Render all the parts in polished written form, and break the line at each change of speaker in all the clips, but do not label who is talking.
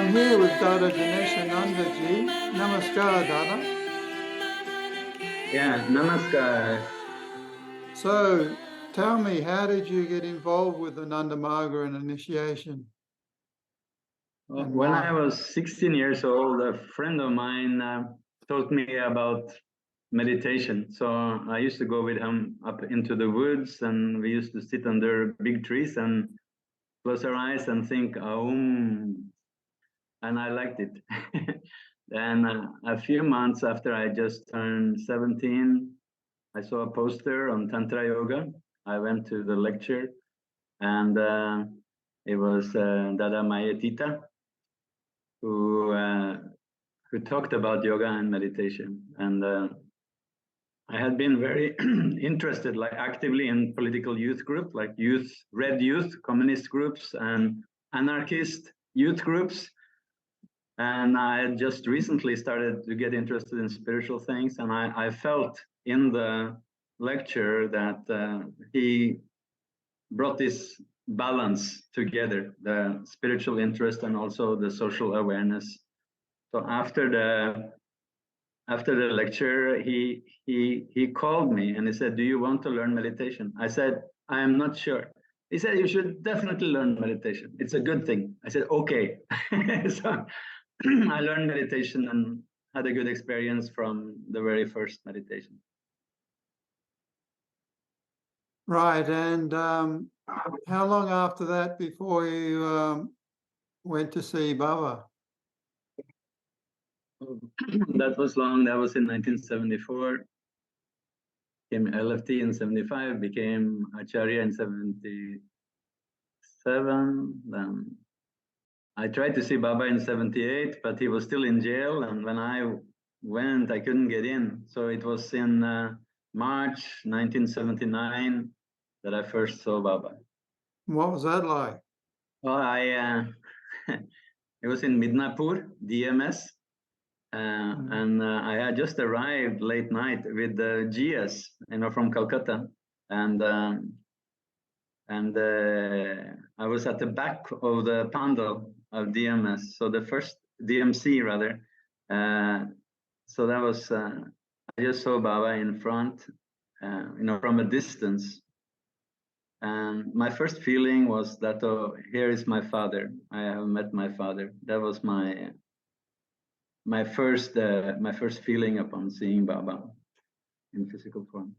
I'm here with Dada Daneshanandaji. Namaskar, Dada.
Yeah, namaskar.
So, tell me, how did you get involved with Ananda Marga and initiation? And
When
why?
I was 16 years old, a friend of mine taught me about meditation. So I used to go with him up into the woods, and we used to sit under big trees and close our eyes and think, Aum, and I liked it. Then a few months after I just turned 17, I saw a poster on Tantra Yoga. I went to the lecture, and it was Dada Mayatita who talked about yoga and meditation. And I had been very interested, like actively in political youth group, like red youth, communist groups, and anarchist youth groups. And I had just recently started to get interested in spiritual things, and I felt in the lecture that he brought this balance together, the spiritual interest and also the social awareness. So after the lecture, he called me and he said, "Do you want to learn meditation?" I said, "I am not sure." He said, "You should definitely learn meditation. It's a good thing." I said, "Okay." So I learned meditation and had a good experience from the very first meditation.
Right, and how long after that before you went to see Baba?
That was long. That was in 1974. Came LFT in 75. Became Acharya in 77. Then I tried to see Baba in 78, but he was still in jail. And when I went, I couldn't get in. So it was in March 1979 that I first saw Baba.
What was that like?
Well, it was in Midnapur, DMS. And I had just arrived late night with the GS, from Calcutta, and I was at the back of the pandal of DMS, so the first DMC rather. So that was I just saw Baba in front, from a distance, and my first feeling was that, oh, here is my father. I have met my father. That was my first feeling upon seeing Baba in physical form.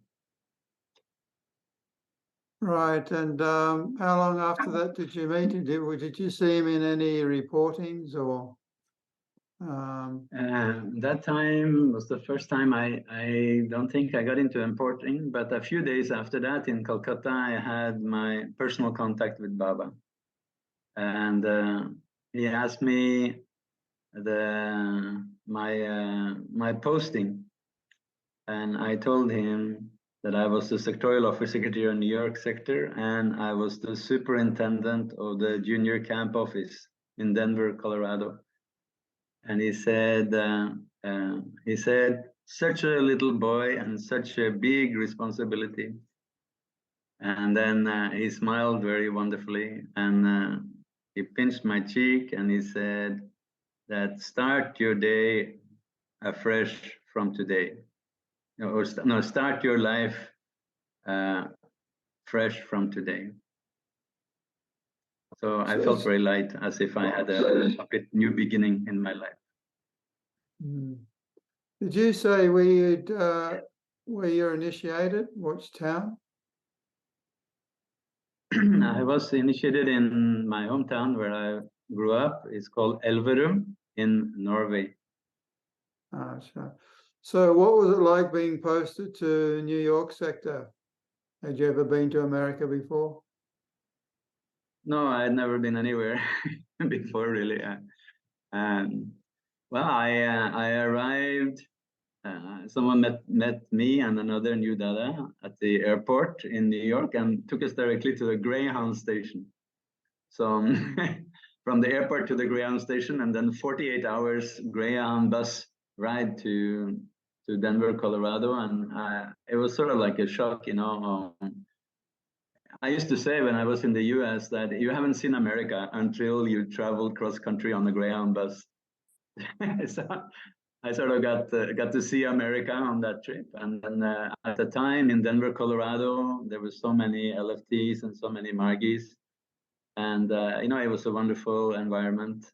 Right, and how long after that did you meet him? Did you see him in any reportings or?
That time was the first time I don't think I got into importing, but a few days after that in Calcutta, I had my personal contact with Baba. And he asked me my posting, and I told him that I was the sectorial office secretary in New York sector, and I was the superintendent of the junior camp office in Denver, Colorado. And he said, such a little boy and such a big responsibility. And then he smiled very wonderfully, and he pinched my cheek, and he said that start your day afresh from today. Start your life fresh from today. So I felt very light, as if I had a new beginning in my life.
Did you say where you're initiated? Which town?
I was initiated in my hometown where I grew up. It's called Elverum in Norway.
Sure. So what was it like being posted to New York sector? Had you ever been to America before?
No, I had never been anywhere before, really. Well, I arrived. Someone met me and another new Dada at the airport in New York and took us directly to the Greyhound station. So from the airport to the Greyhound station, and then 48 hours Greyhound bus ride to Denver, Colorado, and it was sort of like a shock, I used to say when I was in the US that you haven't seen America until you traveled cross country on the Greyhound bus. So I sort of got to see America on that trip. And then at the time in Denver, Colorado, there were so many LFTs and so many Margies. And, it was a wonderful environment.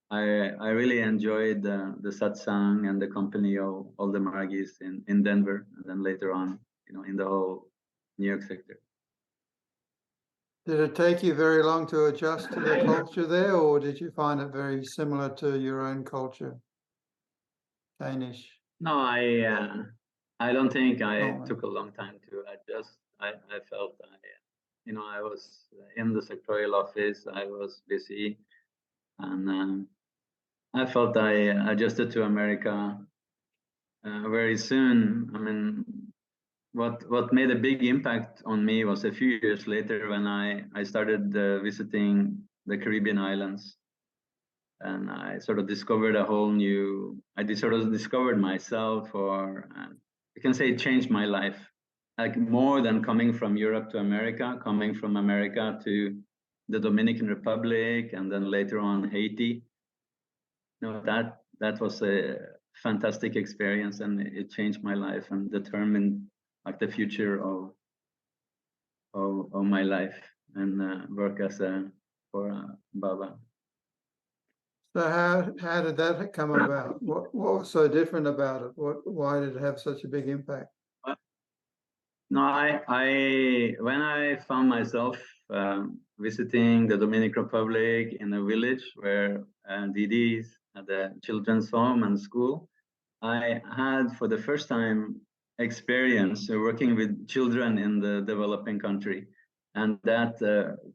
I really enjoyed the satsang and the company of all the Margies in Denver, and then later on, in the whole New York sector.
Did it take you very long to adjust to the culture there, or did you find it very similar to your own culture, Danish?
No, I don't think I
Oh,
took a long time to adjust. I felt I was in the sectorial office. I was busy, and I felt I adjusted to America very soon. I mean, what made a big impact on me was a few years later when I started visiting the Caribbean islands, and I sort of discovered discovered myself, or you can say it changed my life, like more than coming from Europe to America, coming from America to the Dominican Republic, and then later on Haiti. That was a fantastic experience, and it changed my life and determined like the future of my life and work for Baba.
so how did that come about? What was so different about it? Why did it have such a big impact?
No, when I found myself visiting the Dominican Republic in a village where DDs had a children's home and school, I had for the first time experience working with children in the developing country, and that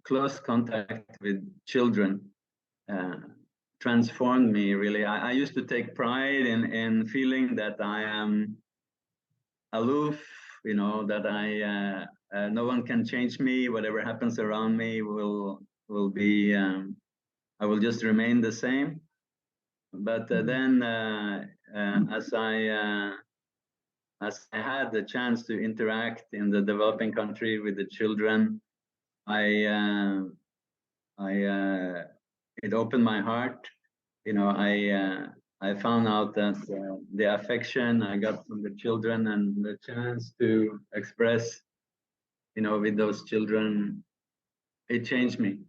close contact with children transformed me really. I used to take pride in feeling that I am aloof, that no one can change me. Whatever happens around me will be, I will just remain the same. But then as I had the chance to interact in the developing country with the children, it opened my heart. I found out that the affection I got from the children and the chance to express, with those children, it changed me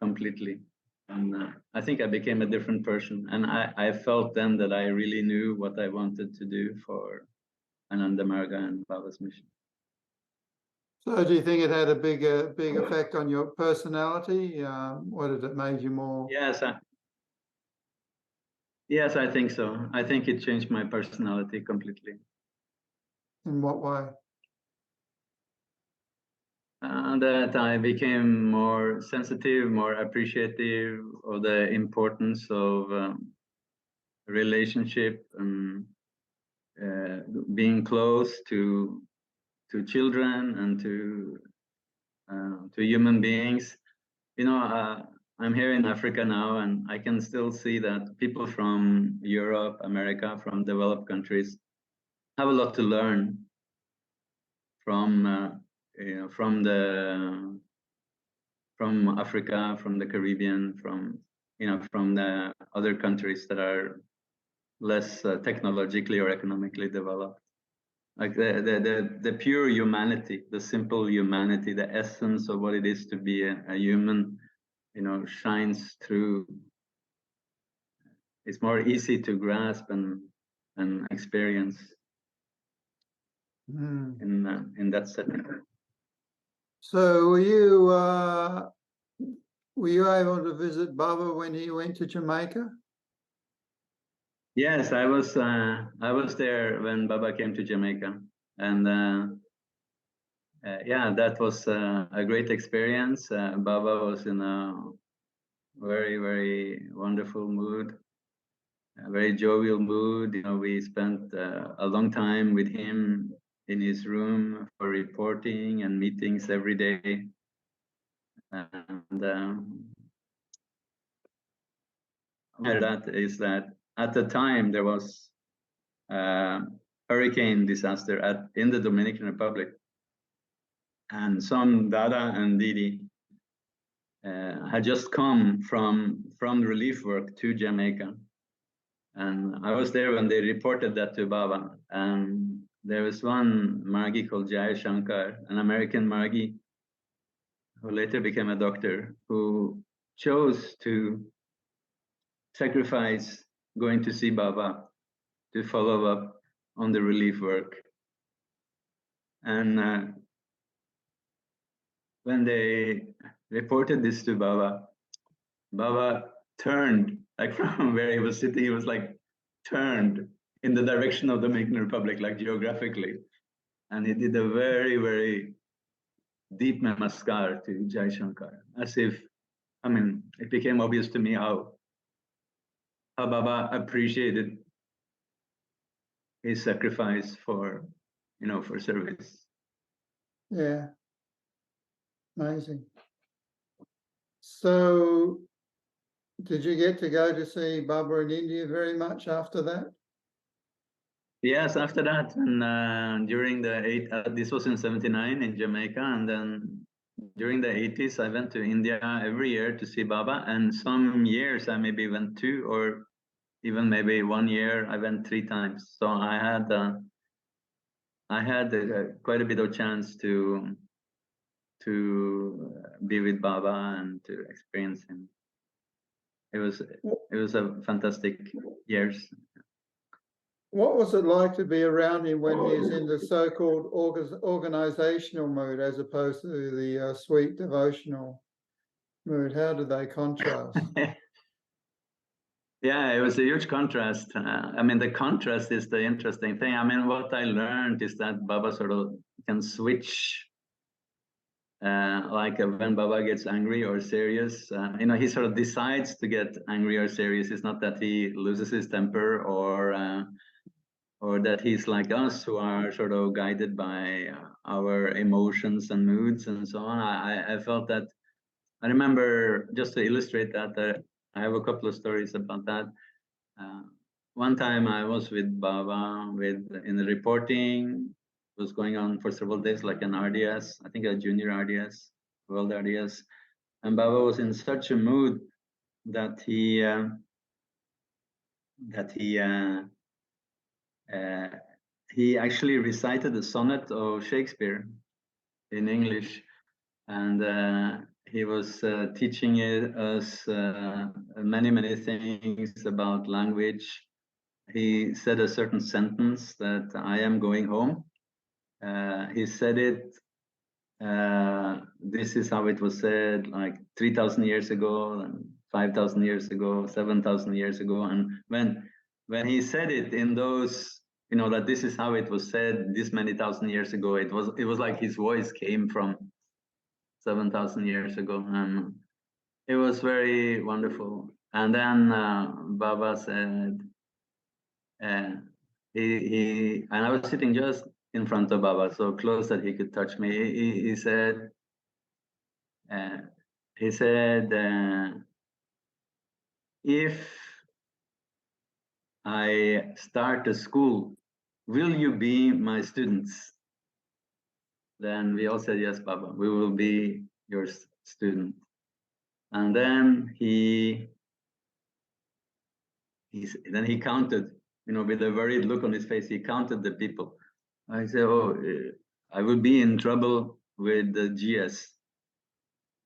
completely. And I think I became a different person. And I felt then that I really knew what I wanted to do for Ananda Marga and Baba's mission.
So do you think it had a big effect on your personality? What did it made you more?
Yes, I think so. I think it changed my personality completely.
In what way?
That I became more sensitive, more appreciative of the importance of relationship and being close to children and to human beings. I'm here in Africa now, and I can still see that people from Europe, America, from developed countries have a lot to learn from Africa, from the Caribbean, from the other countries that are less technologically or economically developed. Like the pure humanity, the simple humanity, the essence of what it is to be a human, shines through. It's more easy to grasp and experience in that setting.
So were you able to visit Baba when he went to Jamaica?
Yes, I was there when Baba came to Jamaica, and yeah, that was a great experience. Baba was in a very, very wonderful mood, a very jovial mood. We spent a long time with him in his room for reporting and meetings every day. And that is that at the time there was hurricane disaster in the Dominican Republic. and some Dada and Didi had just come from relief work to Jamaica. And I was there when they reported that to Baba. And there was one Margii called Jai Shankar, an American Margii, who later became a doctor, who chose to sacrifice going to see Baba to follow up on the relief work. And when they reported this to Baba, Baba turned, like from where he was sitting, he was like turned in the direction of the Dominican Republic, like geographically. And he did a very, very deep namaskar to Jai Shankar, as if, I mean, it became obvious to me how Baba appreciated his sacrifice for, for service.
Yeah. Amazing. So did you get to go to see Baba in India very much after that?
Yes, after that, and during the this was in '79 in Jamaica, and then during the '80s, I went to India every year to see Baba, and some years I maybe went 2, or even maybe 1 year I went 3 times. So I had quite a bit of chance to be with Baba and to experience him. It was a fantastic years.
What was it like to be around him when he's in the so-called organizational mood as opposed to the sweet devotional mood? How do they contrast?
Yeah, it was a huge contrast. I mean, the contrast is the interesting thing. I mean, what I learned is that Baba sort of can switch. Like when Baba gets angry or serious, he sort of decides to get angry or serious. It's not that he loses his temper or that he's like us, who are sort of guided by our emotions and moods and so on. I felt that. I remember, just to illustrate that, I have a couple of stories about that. One time I was with Baba in the reporting. It was going on for several days, like an RDS, I think a junior RDS, world RDS. And Baba was in such a mood that he actually recited a sonnet of Shakespeare in English, and he was teaching us many things about language. He said a certain sentence that I am going home. He said it. This is how it was said, like 3,000 years ago, and 5,000 years ago, 7,000 years ago. And when he said it in those, that this is how it was said this many thousand years ago, it was like his voice came from 7,000 years ago, and it was very wonderful. And then Baba said, he and I was sitting just in front of Baba, so close that he could touch me. He said, if I start a school, will you be my students? Then we all said, yes, Baba, we will be your student. And then he counted, with a worried look on his face, he counted the people. I said, I will be in trouble with the GS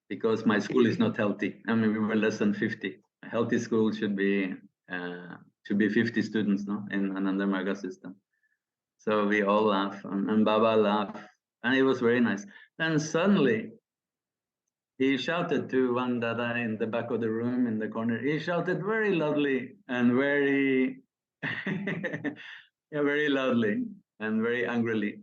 because my school is not healthy. I mean, we were less than 50. A healthy school should be 50 students, no, in Ananda Marga system. So we all laugh, and Baba laughed, and it was very nice. Then suddenly, he shouted to one Dada in the back of the room in the corner. He shouted very loudly and very, very loudly and very angrily.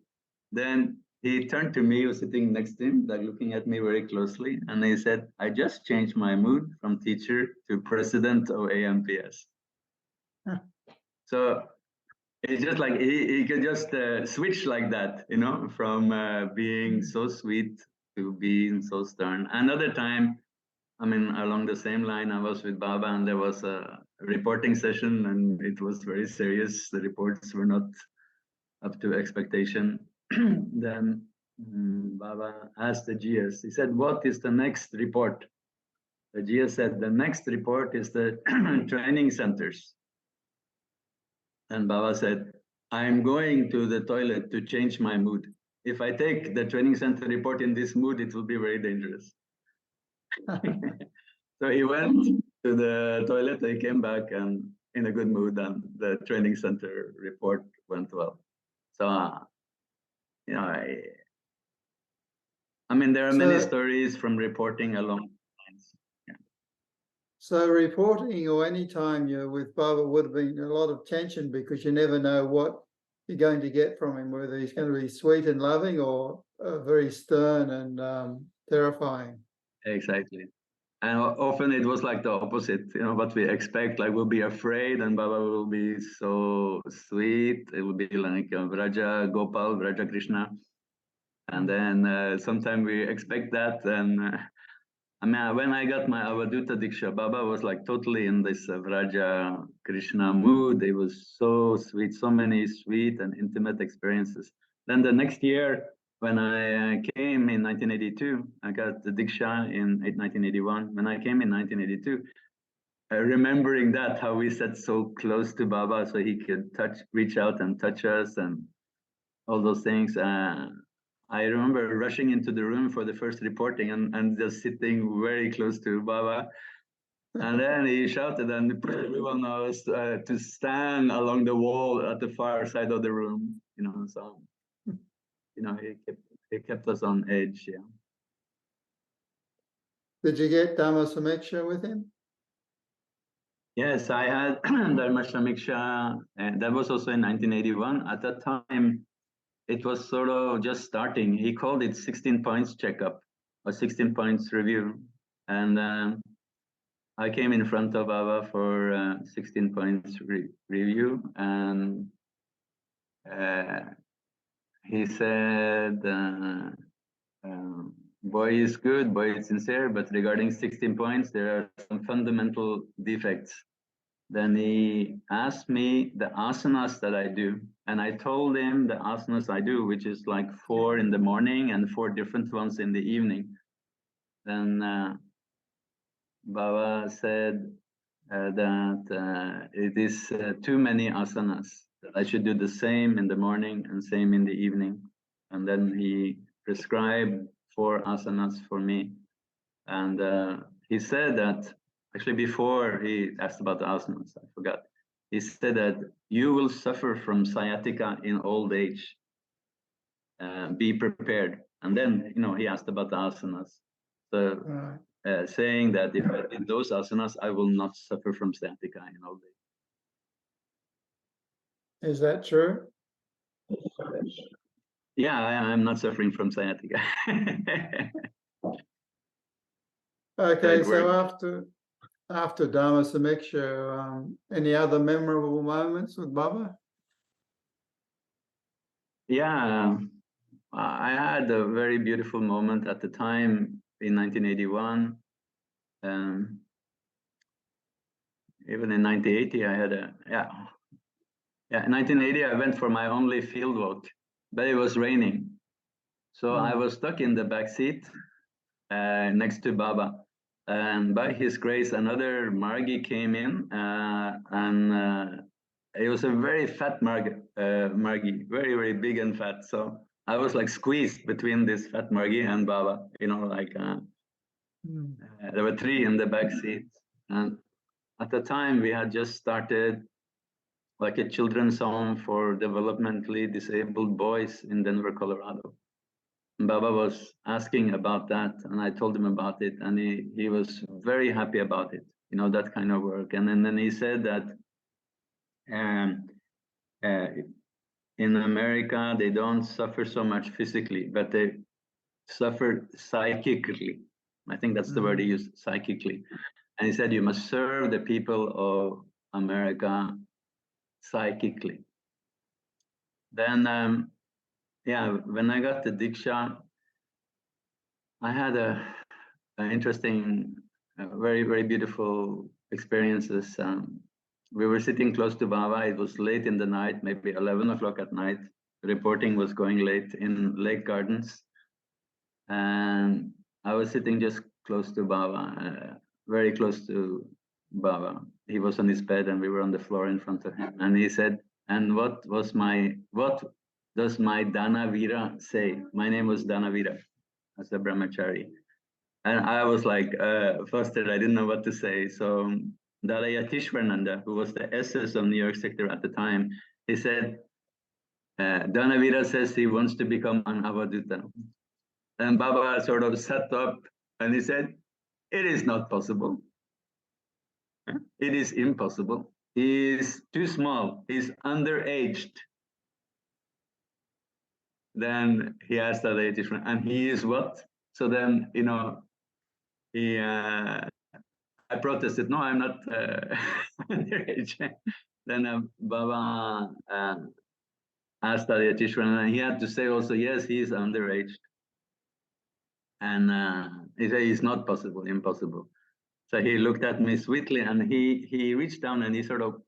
Then he turned to me, who was sitting next to him, like looking at me very closely, and he said, I just changed my mood from teacher to president of AMPS. So it's just like he could just switch like that, from being so sweet to being so stern. Another time, I mean, along the same line, I was with Baba, and there was a reporting session, and it was very serious. The reports were not up to expectation. Then Baba asked the GS, he said, what is the next report? The GS said, the next report is the training centers. And Baba said, I'm going to the toilet to change my mood. If I take the training center report in this mood, it will be very dangerous. So he went to the toilet, he came back and in a good mood, and the training center report went well. So, you know, I mean, there are many stories from reporting along lines. Yeah.
So reporting or any time you're with Baba would have been a lot of tension because you never know what you're going to get from him, whether he's going to be sweet and loving or very stern and terrifying.
Exactly. And often it was like the opposite, you know, what we expect, like we'll be afraid and Baba will be so sweet. It will be like Vraja Gopal, Vraja Krishna. And then sometimes we expect that. And I mean, when I got my Avadhuta diksha, Baba was like totally in this Vraja Krishna mood. It was so sweet, so many sweet and intimate experiences. Then the next year, when I came in 1982, I got the diksha in 1981. When I came in 1982, remembering that, how we sat so close to Baba so he could reach out and touch us and all those things. I remember rushing into the room for the first reporting and just sitting very close to Baba. And then he shouted and he put everyone else to stand along the wall at the far side of the room, you know, so, you know, he kept us on edge, yeah.
Did you get Dharma Shamiksa with him?
Yes, I had Dharma Shamiksa, and that was also in 1981. At that time, it was sort of just starting. He called it 16 points checkup or 16 points review. And I came in front of Baba for 16 points review. And he said, boy is good, boy is sincere, but regarding 16 points, there are some fundamental defects. Then he asked me the asanas that I do. And I told him the asanas I do, which is like 4 in the morning and 4 different ones in the evening. Then Baba said that it is too many asanas, that I should do the same in the morning and same in the evening. And then he prescribed 4 asanas for me. And he said that, actually before he asked about the asanas, I forgot. He said that you will suffer from sciatica in old age. Be prepared. And then, you know, he asked about the asanas. So saying that if I did those asanas, I will not suffer from sciatica in old age.
Is that true?
Yeah, I'm not suffering from sciatica.
Okay, so after Dharma Samiksha, any other memorable moments with Baba?
Yeah, I had a very beautiful moment at the time in 1981. Even in 1980, I had in 1980, I went for my only field walk, but it was raining. So I was stuck in the back seat next to Baba. And by his grace, another Margii came in, and it was a very fat Margii, very, very big and fat. So I was like squeezed between this fat Margii and Baba, you know, like there were 3 in the back seat. And at the time, we had just started like a children's home for developmentally disabled boys in Denver, Colorado. Baba was asking about that, and I told him about it, and he was very happy about it, you know, that kind of work. And then he said that in America, they don't suffer so much physically, but they suffer psychically. I think that's the word he used, psychically. And he said, you must serve the people of America psychically. Then, when I got the diksha, I had an interesting, very, very beautiful experiences. We were sitting close to Baba. It was late in the night, maybe 11 o'clock at night. Reporting was going late in Lake Gardens. And I was sitting just close to Baba, very close to Baba. He was on his bed and we were on the floor in front of him. And he said, and what does my Dana Vira say? My name was Dana Vira as a brahmachari. And I was like flustered, I didn't know what to say. So Dada Yatishwarananda, who was the SS of New York sector at the time, he said, Dana Vira says he wants to become an Avadhuta. And Baba sort of sat up and he said, it is not possible. It is impossible. He is too small. He's underaged. Then he asked Dada Yatishwarananda, and he is what? So then, you know, I protested, no, I'm not underage. Then Baba asked Dada Yatishwarananda, and he had to say also, yes, he is underage. And he said, it's not possible, impossible. So he looked at me sweetly and he reached down and he sort of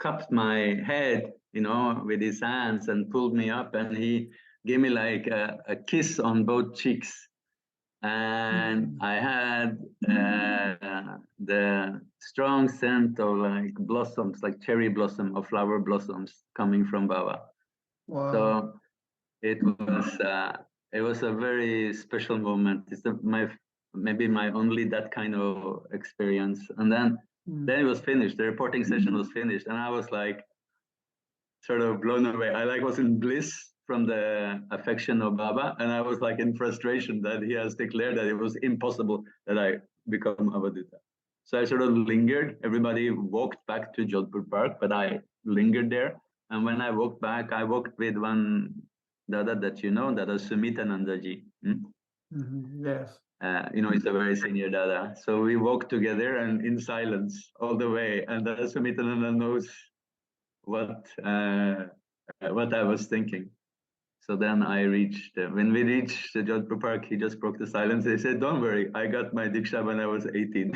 cupped my head, you know, with his hands and pulled me up and he gave me like a kiss on both cheeks. And I had the strong scent of like blossoms, like cherry blossom or flower blossoms coming from Baba.
Wow.
So it was a very special moment. It's maybe my only that kind of experience. And then it was finished. The reporting session was finished, and I was like sort of blown away. I like was in bliss from the affection of Baba, and I was like in frustration that he has declared that it was impossible that I become Avadhuta. So I sort of lingered. Everybody walked back to Jodhpur Park, but I lingered there. And when I walked back, I walked with one Dada that you know, Dada Samitanandaji.
Yes.
You know, he's a very senior Dada. So we walked together and in silence all the way. And Dada Samitananda knows what I was thinking. So then I reached, when we reached the Jodhpur Park, he just broke the silence. He said, don't worry, I got my diksha when I was 18,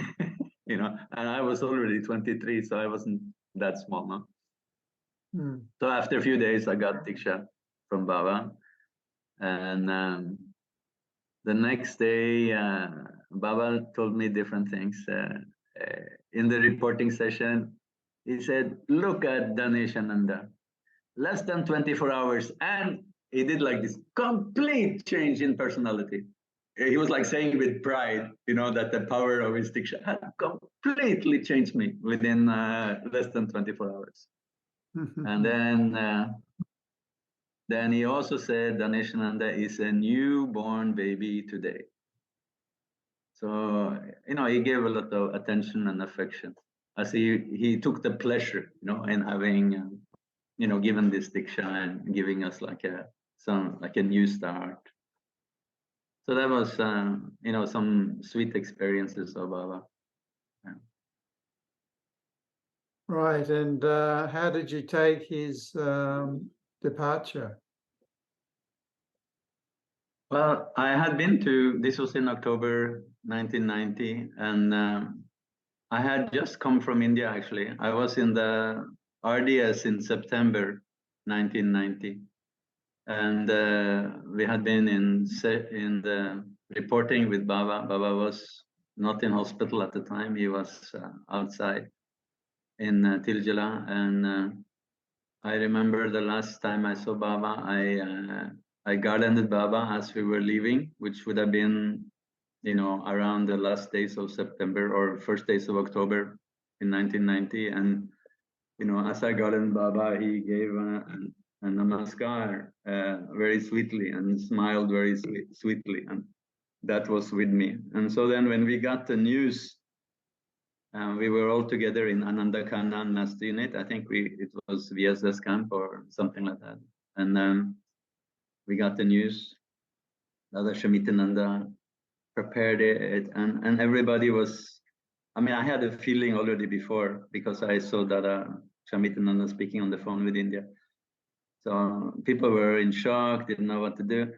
you know, and I was already 23, so I wasn't that small, no? So after a few days, I got diksha from Baba. And the next day, Baba told me different things. In the reporting session, he said, look at Daneshananda, less than 24 hours. And he did like this complete change in personality. He was like saying with pride, you know, that the power of his diksha had completely changed me within less than 24 hours. And then he also said Daneshananda is a newborn baby today. So, you know, he gave a lot of attention and affection as he took the pleasure, you know, in having, you know, given this diksha and giving us like a new start. So that was, you know, some sweet experiences of Baba. Yeah.
Right. And how did you take his departure?
Well, I had been this was in October 1990, and I had just come from India, actually. I was in the RDS in September 1990. And we had been in the reporting with Baba. Baba was not in hospital at the time. He was outside in Tiljala. And I remember the last time I saw Baba, I garlanded Baba as we were leaving, which would have been, you know, around the last days of September or first days of October in 1990. And, you know, as I garlanded Baba, he gave a namaskar very sweetly and smiled very sweetly. And that was with me. And so then when we got the news, we were all together in Ananda Kanan Master Unit. I think it was VSS camp or something like that. And we got the news. Dada Shamitananda prepared it, and everybody was. I mean, I had a feeling already before because I saw Dada Shamitananda speaking on the phone with India. So people were in shock, didn't know what to do,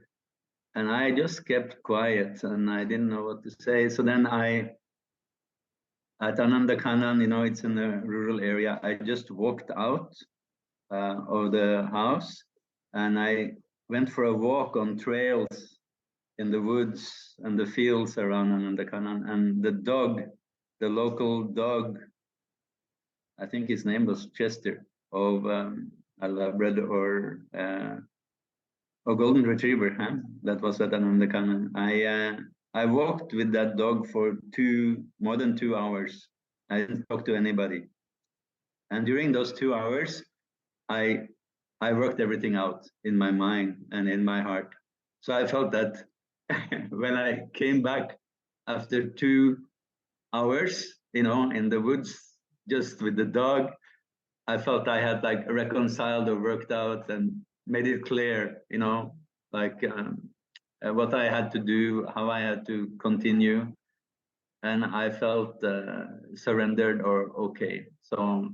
and I just kept quiet, and I didn't know what to say. So then at Ananda Kanan, you know, it's in a rural area. I just walked out of the house, and I went for a walk on trails in the woods and the fields around Ananda, and the dog, the local dog, I think his name was Chester, of a Labrador or golden retriever, huh? That was at Ananda. I walked with that dog for more than 2 hours. I didn't talk to anybody, and during those 2 hours, I worked everything out in my mind and in my heart. So I felt that when I came back after 2 hours, in the woods, just with the dog, I felt I had like reconciled or worked out and made it clear, like what I had to do, how I had to continue. And I felt surrendered or okay. So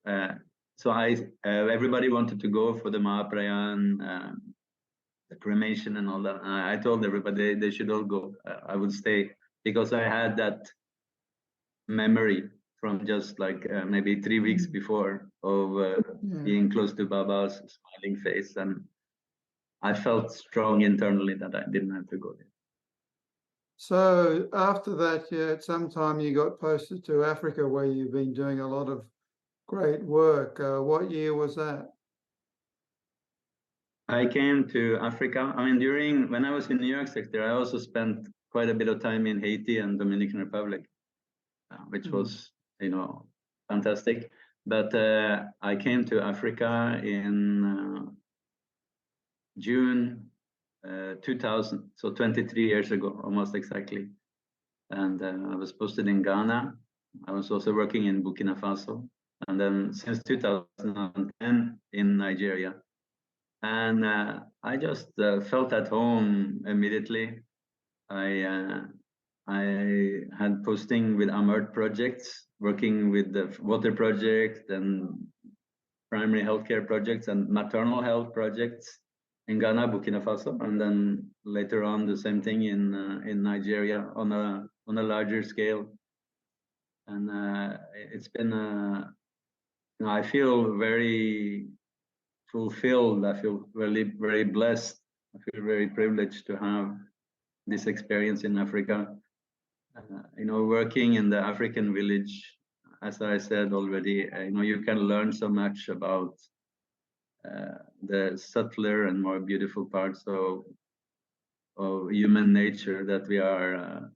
uh, everybody wanted to go for the Mahaprayan, the cremation and all that. I told everybody they should all go. I would stay because I had that memory from just like maybe 3 weeks before of being close to Baba's smiling face, and I felt strong internally that I didn't have to go there.
So after that, at some time you got posted to Africa, where you've been doing a lot of great work. What year was that?
I came to Africa. I mean, when I was in New York sector, I also spent quite a bit of time in Haiti and Dominican Republic, which was, fantastic. But I came to Africa in June 2000, so 23 years ago, almost exactly. And I was posted in Ghana. I was also working in Burkina Faso. And then since 2010 in Nigeria. And I just felt at home immediately. I had posting with AMURT projects, working with the water project and primary healthcare projects and maternal health projects in Ghana, Burkina Faso, and then later on the same thing in Nigeria on a larger scale. And it's been I feel very fulfilled. I feel really very blessed. I feel very privileged to have this experience in Africa. Working in the African village, as I said already, you can learn so much about the subtler and more beautiful parts of human nature that we are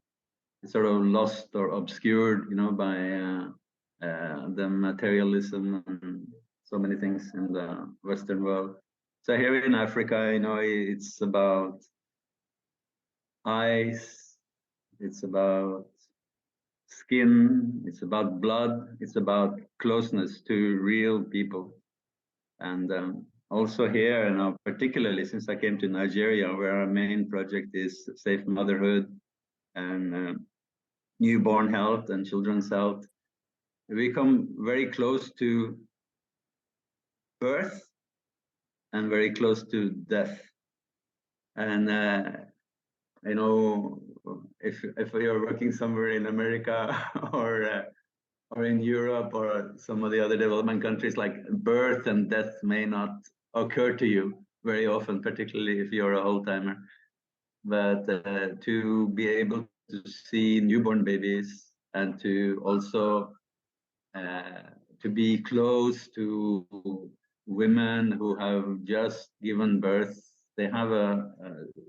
sort of lost or obscured, by the materialism and so many things in the Western world. So here in Africa, it's about eyes, it's about skin, it's about blood, it's about closeness to real people. And also here, particularly since I came to Nigeria, where our main project is safe motherhood and newborn health and children's health, we come very close to birth and very close to death. And if you're working somewhere in America or in Europe or some of the other development countries, like birth and death may not occur to you very often, particularly if you're a old-timer. But to be able to see newborn babies and to also to be close to women who have just given birth, they have a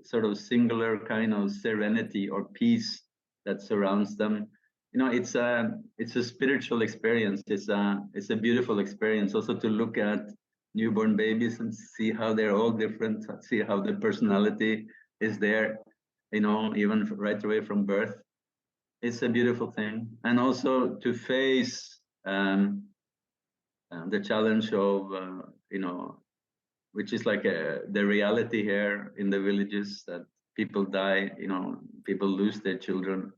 sort of singular kind of serenity or peace that surrounds them. It's a spiritual experience. It's a beautiful experience also to look at newborn babies and see how they're all different, see how the personality is there, even right away from birth. It's a beautiful thing. And also to face the challenge of, which is like the reality here in the villages, that people die, people lose their children.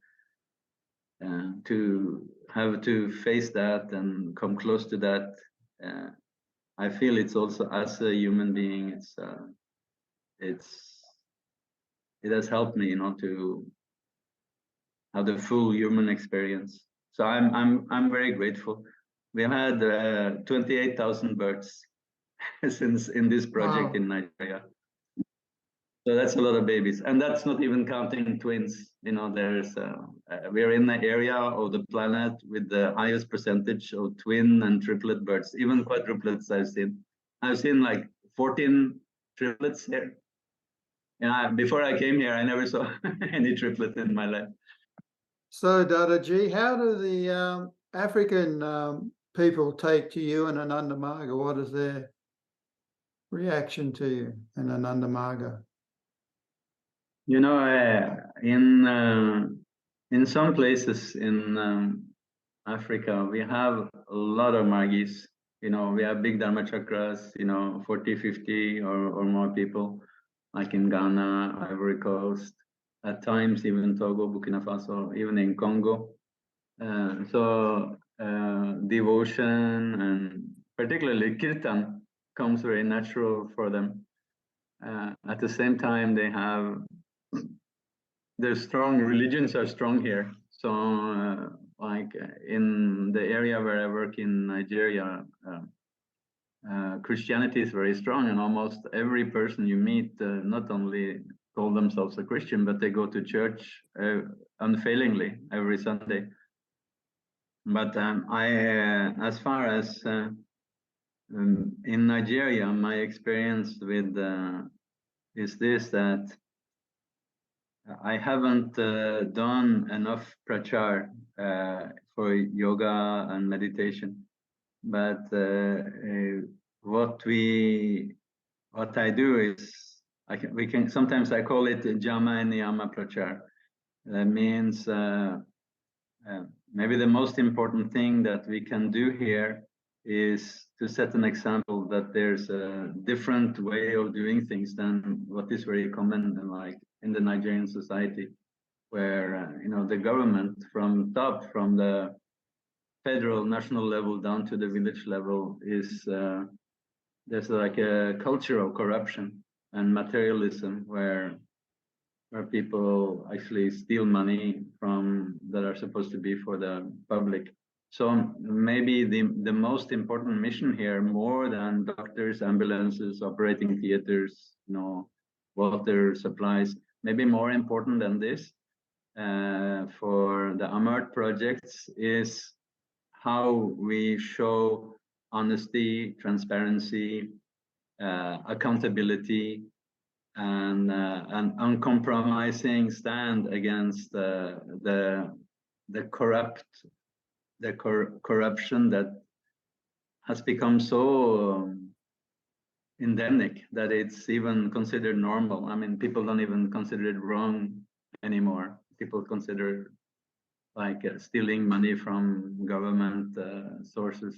To have to face that and come close to that, I feel it's also, as a human being, it has helped me, to have the full human experience. So I'm very grateful. We had 28,000 birds since in this project
Wow.
in Nigeria. So that's a lot of babies, and that's not even counting twins. There's we're in the area of the planet with the highest percentage of twin and triplet birds, even quadruplets I've seen. I've seen like 14 triplets here. Before I came here, I never saw any triplet in my life.
So, Dadaji, how do the African people take to you and Ananda Marga? What is their reaction to you and Ananda Marga?
In some places in Africa, we have a lot of margiis. We have big Dharma chakras, 40, 50 or more people, like in Ghana, Ivory Coast, at times even Togo, Burkina Faso, even in Congo. So devotion and particularly kirtan comes very natural for them. At the same time, their strong religions are strong here. So like in the area where I work in Nigeria, Christianity is very strong, and almost every person you meet not only call themselves a Christian, but they go to church unfailingly every Sunday. But as far as in Nigeria, my experience with is this, that I haven't done enough prachar for yoga and meditation, but what I do is sometimes I call it Jama and Niyama prachar. That means maybe the most important thing that we can do here is to set an example that there's a different way of doing things than what is very common in the Nigerian society, where the government from the federal national level down to the village level is there's like a culture of corruption and materialism where people actually steal money that are supposed to be for the public. So maybe the most important mission here, more than doctors, ambulances, operating theaters, water supplies, maybe more important than this for the AMURT projects, is how we show honesty, transparency, accountability, and an uncompromising stand against the corruption that has become so endemic that it's even considered normal. I mean, people don't even consider it wrong anymore. People consider stealing money from government sources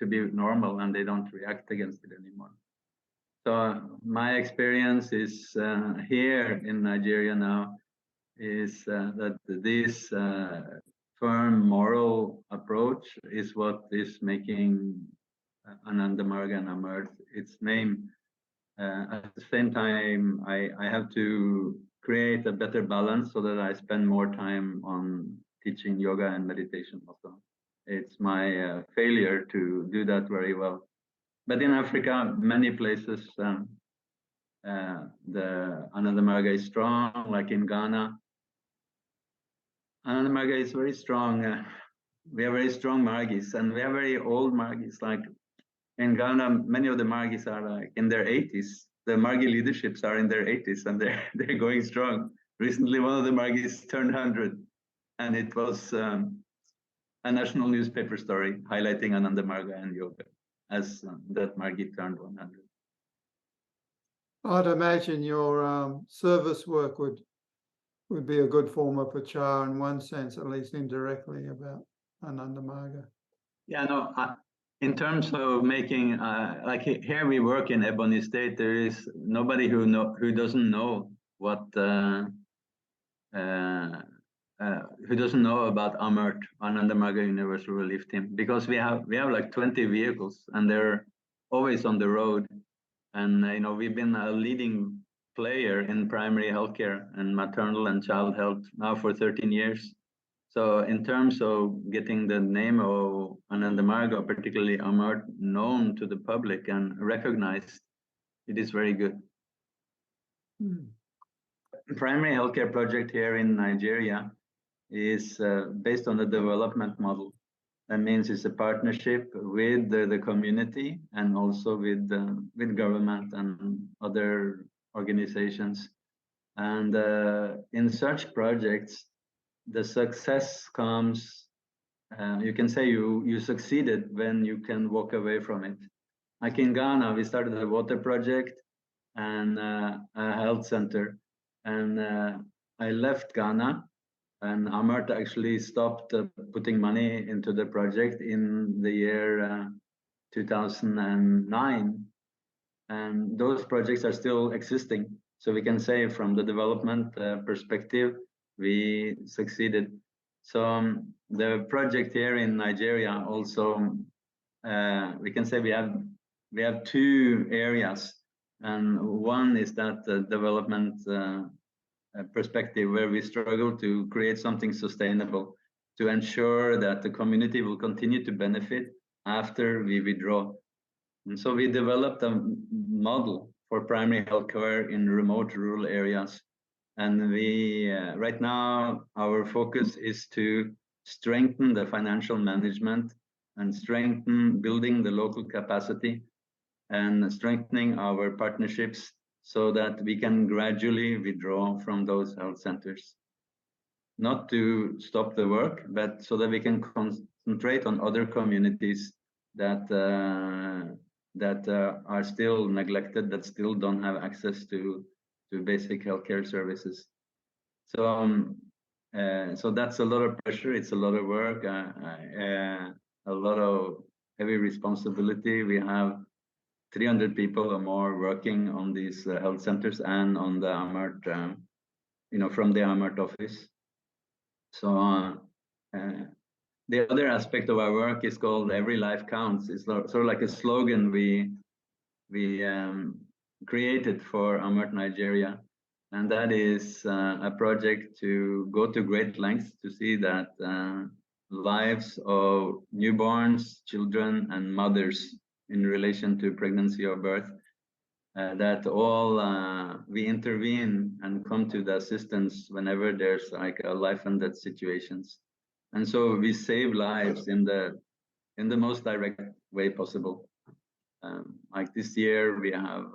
to be normal, and they don't react against it anymore. So my experience is here in Nigeria now is that this firm moral approach is what is making Ananda Marga and AMURT its name. At the same time, I have to create a better balance so that I spend more time on teaching yoga and meditation also. It's my failure to do that very well. But in Africa, many places, the Ananda Marga is strong, like in Ghana. Ananda Marga is very strong. We have very strong margiis, and we have very old margiis. Like in Ghana, many of the margiis are in their 80s. The Margii leaderships are in their 80s, and they're going strong. Recently, one of the margiis turned 100, and it was a national newspaper story highlighting Ananda Marga and yoga as that Margii turned 100.
I'd imagine your service work would be a good form of prachar in one sense, at least indirectly, about Ananda Marga.
Yeah, no, in terms of making, like here we work in Ebony State, there is nobody who doesn't know what who doesn't know about AMURT, Ananda Marga Universal Relief Team, because we have like 20 vehicles, and they're always on the road, and we've been a leading player in primary healthcare and maternal and child health now for 13 years. So in terms of getting the name of Ananda Marga, particularly AMURT, known to the public and recognized, it is very good. Primary healthcare project here in Nigeria is based on the development model. That means it's a partnership with the community and also with government and other organizations. And in such projects, the success comes, you can say you succeeded when you can walk away from it. Like in Ghana, we started a water project and a health center. And I left Ghana, and AMURT actually stopped putting money into the project in the year 2009. And those projects are still existing. So we can say from the development perspective, we succeeded. So the project here in Nigeria also, we can say we have two areas. And one is that development perspective where we struggle to create something sustainable to ensure that the community will continue to benefit after we withdraw. And so we developed a model for primary healthcare in remote rural areas. And we, right now, our focus is to strengthen the financial management and strengthen building the local capacity and strengthening our partnerships so that we can gradually withdraw from those health centers. Not to stop the work, but so that we can concentrate on other communities that are still neglected, that still don't have access to basic healthcare services. So so that's a lot of pressure. It's a lot of work, a lot of heavy responsibility. We have 300 people or more working on these health centers and on the AMURT, from the AMURT office. So the other aspect of our work is called Every Life Counts. It's sort of like a slogan we created for AMURT Nigeria. And that is a project to go to great lengths to see that lives of newborns, children, and mothers in relation to pregnancy or birth, that all we intervene and come to the assistance whenever there's like a life and death situations. And so we save lives in the most direct way possible. Like this year, we have,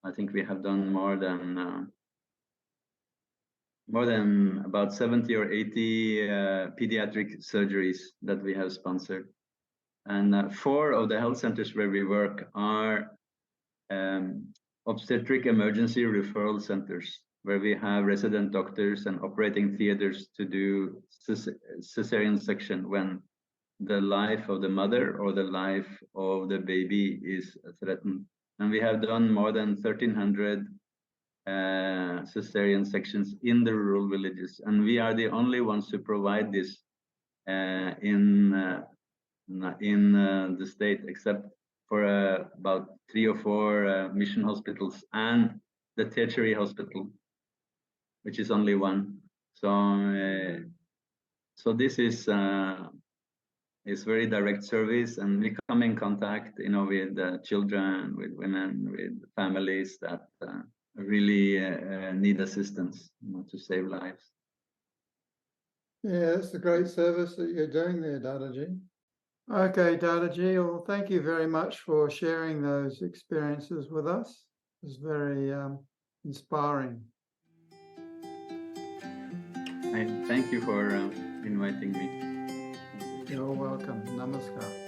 I think we have done more than about 70 or 80 pediatric surgeries that we have sponsored. And 4 of the health centers where we work are obstetric emergency referral centers, where we have resident doctors and operating theaters to do cesarean section when the life of the mother or the life of the baby is threatened. And we have done more than 1,300 cesarean sections in the rural villages. And we are the only ones to provide this in the state, except for about 3 or 4 mission hospitals and the tertiary hospital, which is only one. So, so this is very direct service, and we come in contact, with children, with women, with families that really need assistance, to save lives.
Yeah, that's a great service that you're doing there, Dadaji. Okay, Dadaji, well, thank you very much for sharing those experiences with us. It was very inspiring.
Thank you for inviting me.
You're welcome. Namaskar.